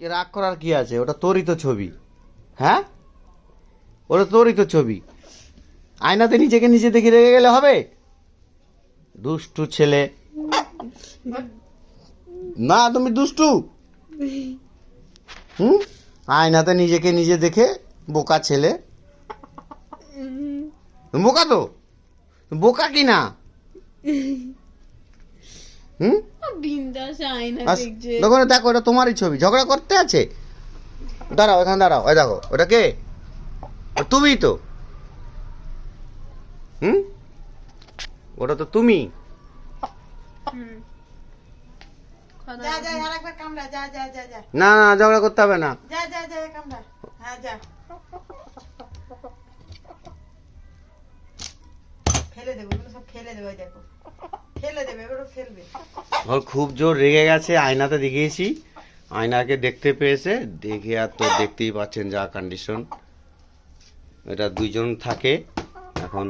রাগ করার কি আছে? ওটা তোরই তো ছবি। হ্যাঁ, ওটা তোরই তো ছবি। আয়নাতে নিজেকে নিজে দেখে রেগে গেলে হবে? দুষ্টু ছেলে। না, তুমি দুষ্টু। হুম, আয়নাতে নিজেকে নিজে দেখে বোকা ছেলে। বোকা তো, বোকা কি না? হুম, বিন্দাস আয়না দেখছে। দেখো দেখো, ওটা তোমারই ছবি। ঝগড়া করতে আছে? দাঁড়াও, এখানে দাঁড়াও। ওই দেখো, ওটা কে? তুমিই তো। হুম, ওটা তো তুমি। যা যা আরেকবার কামড়া, যা যা যা যা না না, ঝগড়া করতে হবে না। যা যা যা কামড়া। হ্যাঁ যা, ফেলে দেবো এগুলো সব, ফেলে দেবো। দেখো ফেলে দেবে, এগুলো ফেলবে। ওর খুব জোর রেগে গেছে। আয়নাতে দেখিয়েছি, আয়নাকে দেখতে পেয়েছে। দেখে আর তো দেখতেই পাচ্ছেন যা কন্ডিশন। এটা দুইজন থাকে এখন।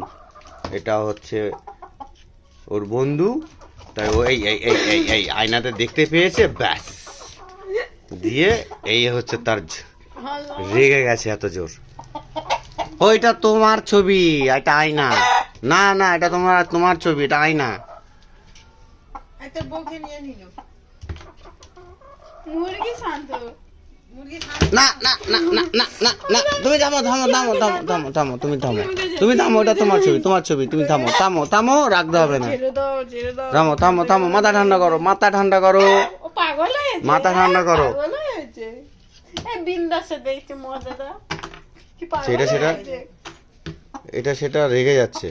এটা হচ্ছে ওর বন্ধু, তাই ও এই এই এই এই এই আয়নাতে দেখতে পেয়েছে, ব্যাস দিয়ে এই হচ্ছে তার রেগে গেছে এত জোর। ওইটা তোমার ছবি, এটা আয়না। না না, এটা তোমার তোমার ছবি, এটা আয়না। একটা বউকে নিয়ে নিল। মুরগি শান্ত। মুরগি না না না না না না না, তুমি থামো থামো থামো থামো থামো থামো, তুমি থামো, তুমি থামো। ওটা তোমার ছবি, তোমার ছবি। তুমি থামো থামো থামো, রাখতে হবে না। ছেড়ে দাও, ছেড়ে দাও। থামো থামো থামো, মাথা ঠান্ডা করো, মাথা ঠান্ডা করো, ও পাগল হয়েছে। মাথা ঠান্ডা করো। পাগল হয়েছে। এই বিন্দাসে দেখছে মজাটা। কি পাগল সেটা সেটা হয়েছে। এটা সেটা রেগে যাচ্ছে।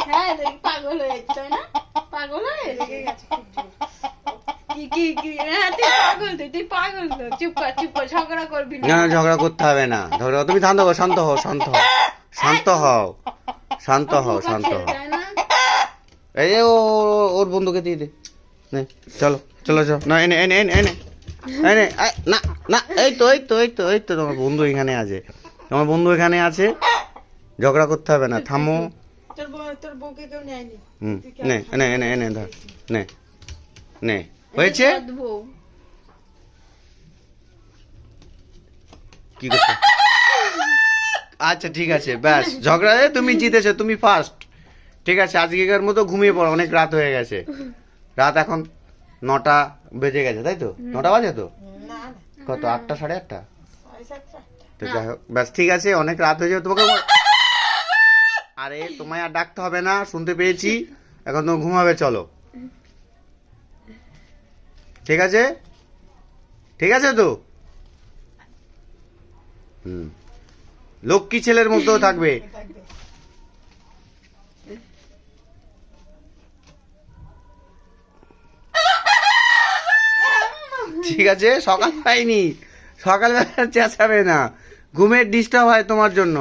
হ্যাঁ দেখ, পাগল হয়েছে তাই না? পাগল হয়েছে। রেগে গেছে খুব জোর। কি হ্যাঁ, তুই পাগল তো। চুপ কর, ঝগড়া করবি না না, ঝগড়া করতে হবে না। ঝগড়া, তুমি শান্ত হও, শান্ত হও, শান্ত হও, শান্ত হও, শান্ত হও, শান্ত হও। তাই না? এই যে ওর বন্ধুকে দিয়ে দে। নে, চলো চলো চলো। না, এনে এনে এনে এনে এনে না না, এই তো এই তো এই তো এই তো তোমার বন্ধু এখানে আছে। তোমার বন্ধু এখানে আছে, ঝগড়া করতে হবে না। থামো। তোর বউকে কেউ নেয়নি। হুম, নে এনে এনে এনে ধর, নে নে, হয়েছে? সৎ বউ। কি করছো? আচ্ছা ঠিক আছে, ব্যাস। ঝগড়ায় তুমি জিতেছো, তুমি ফার্স্ট। ঠিক আছে, আজকেকার মতো ঘুমিয়ে পড়ো, অনেক রাত হয়ে গেছে। রাত এখন 9টা বেজে গেছে, তাই তো? 9টা বাজে তো? না না, কত, 8টা, 8:30? 7:30। তো যাই হোক, ব্যাস ঠিক আছে, অনেক রাত হয়ে যাবে তোমাকে। আরে তোমায় আর ডাকতে হবে না, শুনতে পেয়েছি। এখন তুমি ঘুমাবে, চলো। ঠিক আছে, ঠিক আছে তো? হুম, লক্ষ্মী ছেলের মধ্যেও থাকবে। থাকবে। ঠিক আছে, সকাল পাইনি, সকালবেলা চেঁচাবে না, ঘুমের ডিস্টার্ব হয় তোমার জন্য।